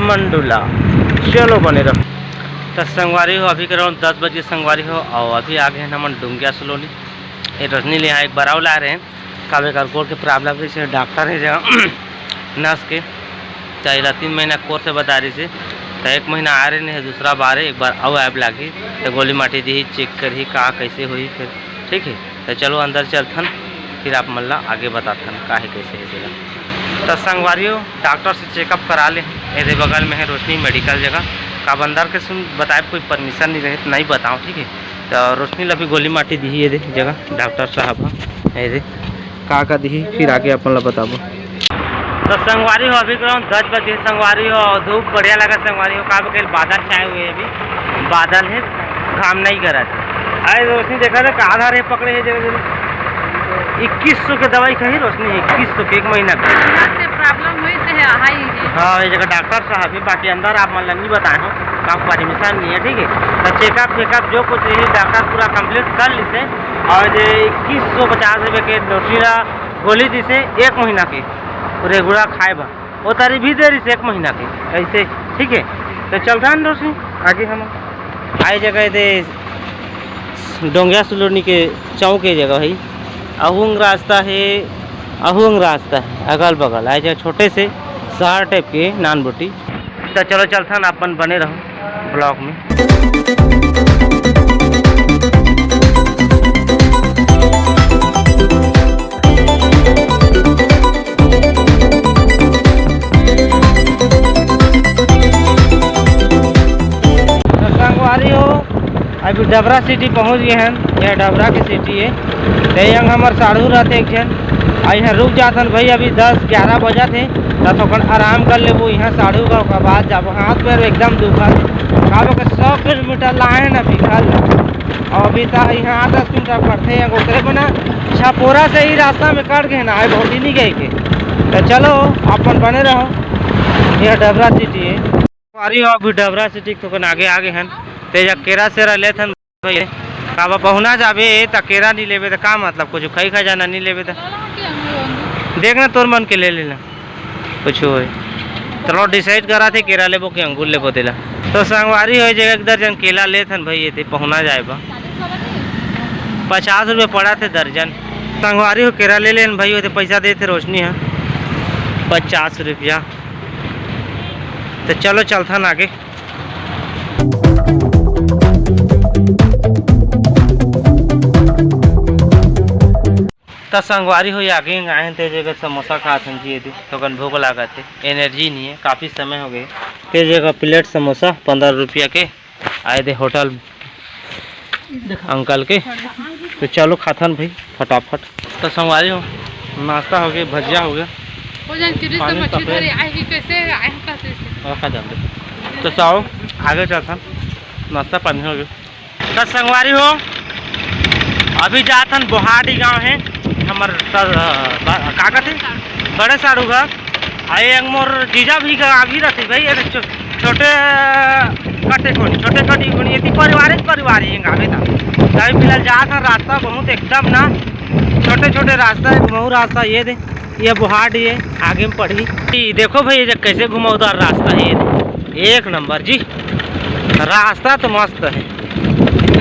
मंडूला। चलो बने रहो। तो संगवारी हो अभी करो 10 बजे संगवारी हो और अभी आ गए हैं हम डूंगिया सलोनी। ये रजनी ले यहाँ एक बार ला रहे हैं कावे का गोड़ के प्रॉब्लम से डॉक्टर है जगह नर्स के चाहिए 3 महीना कोर्स से बता रही से तो 1 महीना आ रहे नहीं है, दूसरा बार है एक बार आओ ऐप लागी तो गोली माटी दी चेक करी कहाँ कैसे हुई फिर ठीक है। तो चलो अंदर चलथन फिर आप मल्ला आगे बताथन का है कैसे है जगह। तो संगवारी हो डॉक्टर से चेकअप करा ले मेरे बगल में है रोशनी मेडिकल जगह का अंदर के सुन बताए कोई परमिशन नहीं रहे तो नहीं बताओ ठीक है। तो रोशनी अभी गोली माटी दी है जगह डॉक्टर साहब है रे का दी फिर आगे अपन बताबो। तो संगवारी हो अभी करो 10 बजे संगवारी हो धूप बढ़िया लगा संगवारी हो का बादल छाए हुए अभी बादल है काम नहीं करा थे अरे रोशनी देखा था कहा आधार है पकड़े है जगह 2100 के दवाई कही रोशनी 2100 के 1 महीना का प्रॉब्लम हुई तो है। हाँ ये जगह डॉक्टर साहब है बाकी अंदर आप मतलब नहीं बताए हो का परमिशन नहीं है ठीक है। तो चेकअप वेकअप जो कुछ है डॉक्टर पूरा कंप्लीट कर ली से और 2150 रुपये के डोसीला गोली दी से 1 महीना के रेगुलर खाए बा वो तारी भी दे रही से 1 महीना के ऐसे ठीक है। तो चलता है रोशनी आगे हम आए जगह दे डोंगिया सलोनी के चौक के जगह है अहुंग रास्ता है अगल बगल आए जगह छोटे से शहर टाइप के नान बोटी। तो चलो चलता ना अपन बने रहो ब्लॉग में। संगवारी हो अभी डबरा सिटी पहुंच गए हैं। यह डबरा की सिटी है तो यहाँ हमारे साढ़ू रहते एक जन यहाँ रुक जातन भाई अभी 10-11 बजा थे तो आराम कर ले वो यहाँ साढ़ू का बाद जाबो हाथ पैर एकदम दुखा का 100 किलोमीटर लाए ना बिखल और अभी तक यहाँ 10 किलोमीटर पड़ते हैं उतरे बना छपोरा से ही रास्ता में कट गए ना आए बहुत ही नहीं गए के। तो चलो अपन बने रहो यह डबरा सिटी है अरे अभी डबरा सिटी तो आगे हैं तेजा केरा सेरा ले थन भाई काबा पहुना जाबे त केरा नहीं लेबे तो का मतलब कुछ खाई खा जाना नहीं लेबे तो देखना तोर मन के ले लेना कुछ हो चलो डिसाइड करा थे केरा लेबो कि अंगूर लेबो तेला। तो संगवारी हो जगह एक दर्जन केला ले थन भाई ये पहुना जाए 50 रुपये पड़ा थे दर्जन। संगवारी हो केरा ले लेन भाई होते पैसा दे थे रोशनी है 50 रुपया। तो चलो चलता ना आगे। तो संगवारी हो आगे आए थे जगह समोसा खाते हैं जी तो भूख लगा थे एनर्जी नहीं है काफ़ी समय हो गए ते जगह प्लेट समोसा 15 रुपया के आए थे होटल अंकल के। तो चलो खाथन भाई फटाफट। तो संगवारी हो नाश्ता हो गया भजिया हो गया तो चाहो आगे चलता नाश्ता पानी हो गया। तो संगवारी हो अभी जाथन बोहाडी गांव है हमार का कहते बड़े साड़ू घर आए मोर जीजा भी अभी रहते भाई छोटे कटे कोनी ये परिवार ही आवे था अभी फिलहाल जाता रास्ता बहुत एकदम ना छोटे रास्ता है घुमाऊ रास्ता ये बोहाडी है आगे में पड़ी देखो भाई ये कैसे घुमाऊदार रास्ता है ये 1 नंबर जी रास्ता तो मस्त है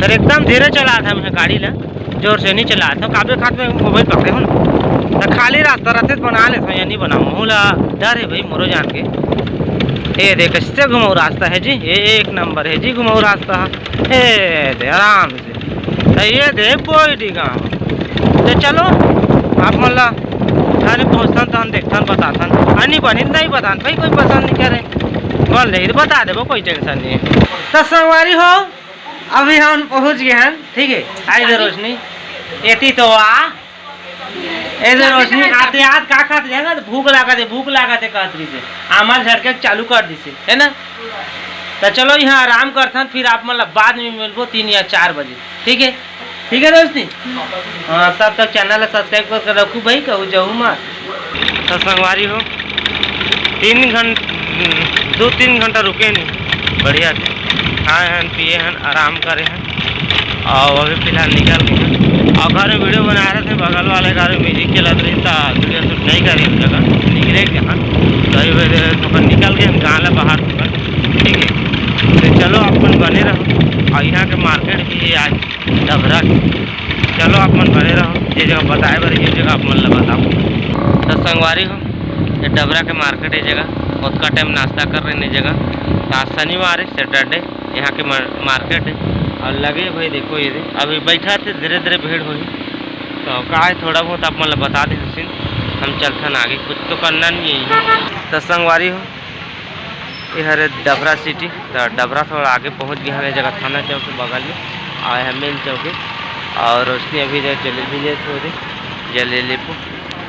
सर एकदम धीरे चला था मैं गाड़ी ला जोर से नहीं चला था काबे खात में मोबाइल पकड़े हो ना तो खाली रास्ता रहते बना लेता हूँ या नहीं बनाऊँ मोला डर है भाई मोरो जान के। ये देख कैसे घुमाऊ रास्ता है जी ये 1 नंबर है जी घुमाऊ रास्ता है दे आराम से। तो ये दे बोई गाँव तो चलो आप मल्ला थाने पहुँचता तो हम देखता बताता नहीं बनी नहीं बता भाई कोई पसंद नहीं करे बोल रही तो बता दे कोई टेंशन नहीं है। तो संगवारी हो अभी हम पहुँच गए हैं ठीक है आई रोशनी एती तो ऐसे रोशनी आते याद का खाते जाएगा भूख लगा थे कहती से आमल झटके चालू कर दी से है ना। तो चलो यहाँ आराम करते फिर आप मतलब बाद में मिलबो 3 या 4 बजे ठीक है रोशनी। हाँ तब तक चैनल सब्सक्राइब कर रखू भाई कहूँ जाऊँ मत। तो संगवारी हो 2-3 घंटा रुके नहीं बढ़िया थे खाए हैं पिए हैं आराम करे हैं और अभी फिलहाल निकल गए हैं और घर में वीडियो बना रहे थे बगल वाले घर में म्यूजिक चला रही था वीडियो शूट नहीं करी उस जगह निकले के यहाँ तो निकल गए गाँव बाहर ठीक है। तो चलो अपन बने रहो, और यहाँ के मार्केट भी है आज डबरा के। चलो अपन बने रहो, ये जगह बताए बार ये जगह अपन ला बताओ। तो संगवारी हो, ये डबरा के मार्केट है जगह, बहुत का टाइम नाश्ता कर रहे हैं जगह। आज शनिवार है, सैटरडे, यहाँ के मार्केट है। और लगे भाई देखो ये अभी बैठा थे, धीरे धीरे भीड़ हुई। तो का है थोड़ा बहुत आप मतलब बता दे हसीन, हम चलते आगे, कुछ तो करना नहीं है। तो संगवारी हो, ये हरे डबरा सिटी। तो डबरा थोड़ा आगे पहुँच गया है जगह, थाना चौक के बगल में आए हैं मेन चौक। और उसने अभी जलेबी ले थोड़ी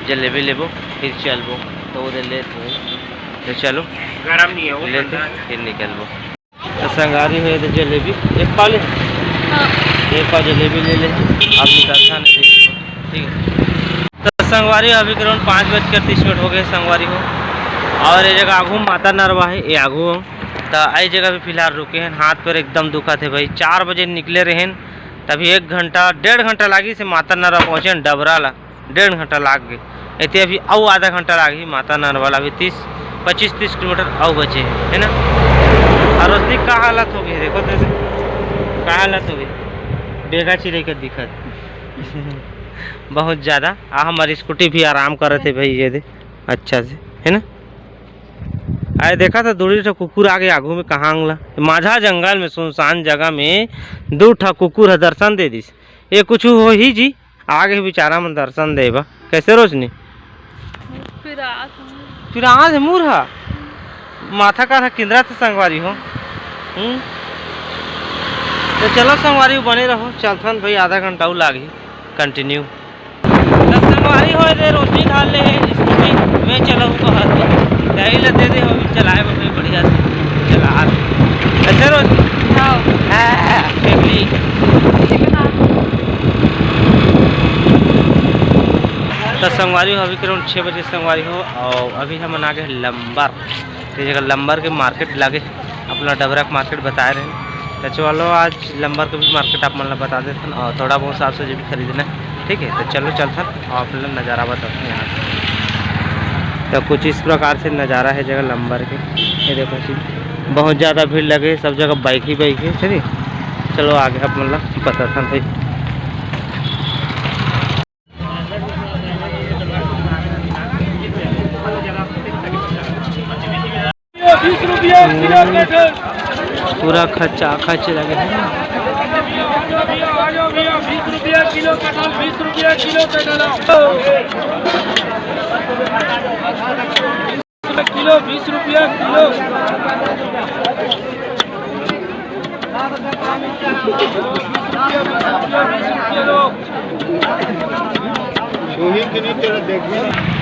जलेबी लेबो फिर चलबो, तो उधर ले तो चलो गरम नहीं है लेते फिर निकलबो। तो संगारी हुए तो जलेबी एक पाव ले, एक पाव जलेबी ले ले, अब निकलता नहीं। ठीक है। तो संगवारी अभी करीब 5:30 हो गए संगवारी हो। और ये जगह आगू माता नरवा है, ये आगू तो आई जगह भी फिलहाल रुके हैं। हाथ पर एकदम दुखा थे भाई, 4 बजे निकले रहे तभी 1 घंटा 1.5 घंटा लागी से माता नरवा पहुँचे डबरा ला, 1.5 घंटा लाग गए। इतने अभी और आधा घंटा लागी माता नरवा ला, अभी 25-30 किलोमीटर और बचे है ना। और उसकी क्या हालत हो गई देखो, तो क्या हालत हो गई, बेगा चिरे का दिक्कत बहुत ज़्यादा। हमारी स्कूटी भी आराम कर रहे थे भाई, ये दे अच्छा से है ना। आए देखा था दूरी ठा कुकुर आगे आगू में कहाँ अंगला, माझा जंगल में सुनसान जगह में 2 ठा कुकुर है दर्शन दे दिस। ये कुछ हो ही जी, आगे बेचारा मन दर्शन देबा कैसे रोशनी फिर आज मूर्हा माथा का किंद्रा से संगवारी हो। तो चलो संगवारी बने रहो, चलथन भाई आधा घंटा लागी कंटिन्यू। तो संगवारी हो दे रोशनी ढाल ले स्कूटी में चलो दही ले दे अभी चलाए भाई बढ़िया से चला ऐसे रोशनी तो संगवारी हो अभी करीब 6 बजे संगवारी हो। और अभी हम आ गए लंबर, तो जगह लंबर के मार्केट लगे अपना डबरा के मार्केट बता रहे हैं। तो चलो आज लंबर के भी मार्केट आप मतलब बता देते हैं, और थोड़ा बहुत साफ सब्जी भी खरीदना है। ठीक है, तो चलो चलते हैं और अपना नज़ारा बताते हैं यहाँ से। तो कुछ इस प्रकार से नज़ारा है जगह लंबर के, ये देखो जी बहुत ज़्यादा भीड़ लगे, सब जगह बाइक ही है। चलिए चलो आगे आप मतलब बताते हैं भाई। पूरा खर्चा खर्च लगे हैं। 20 रुपया किलो कटहल, 20 रुपया किलो कटहल, किलो 20 रुपया किलो।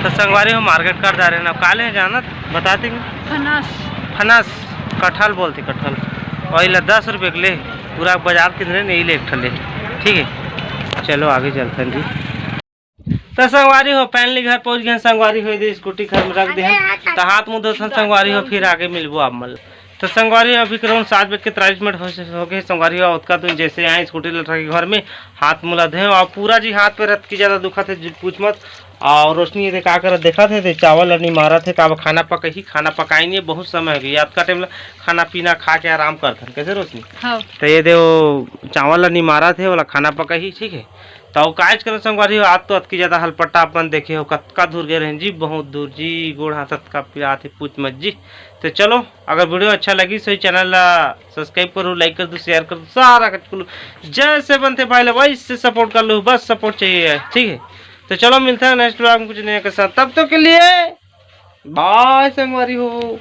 तो संगवारी हो मार्केट कर जा रहे हैं, काले जाना बता देंगे। फनस कटहल बोलते, कटहल वही ला 10 रुपये के ले, पूरा बाजार कितने नहीं ले ठले। ठीक है, चलो आगे चलते हैं जी। तो संगवारी हो पहनली घर पहुंच गए संगवारी हो, दे स्कूटी घर में रख दे तो हाथ मुँह धोते संगवारी हो, फिर आगे मिलबो आप मल। तो संगवारी अभी करीब 7:30 हो गए संगवारी हो। उसका तो जैसे आए स्कूटी लटा के घर में हाथ मुँह धोए, और पूरा जी हाथ पे रथ की ज़्यादा दुखा थे पूछ मत। और रोशनी ये क्या कर देखा थे चावल नहीं मारा थे, का खाना पकाई, खाना पकाई नहीं बहुत समय हो गया, याद का टाइम खाना पीना खा के आराम करते कैसे रोशनी। हाँ। तो ये दे चावल नहीं मारा थे वाला खाना पकाई। ठीक है, तो काज कर संगवारी हो आज तो अतकी ज़्यादा हलपट्टा अपन देखे हो, कतका दूर गए रहे जी, बहुत दूर जी, गोड़ हाथ का पिला थे पूछ मत जी। तो चलो अगर वीडियो अच्छा लगी सही चैनल ला सब्सक्राइब करो, लाइक कर दो, शेयर कर दो, सारा कुछ जैसे बनते भाई वैसे सपोर्ट कर लो, बस सपोर्ट चाहिए। ठीक है, तो चलो मिलते हैं नेक्स्ट ब्लॉग में कुछ नया के साथ, तब तक के लिए बाय संगवारी हो।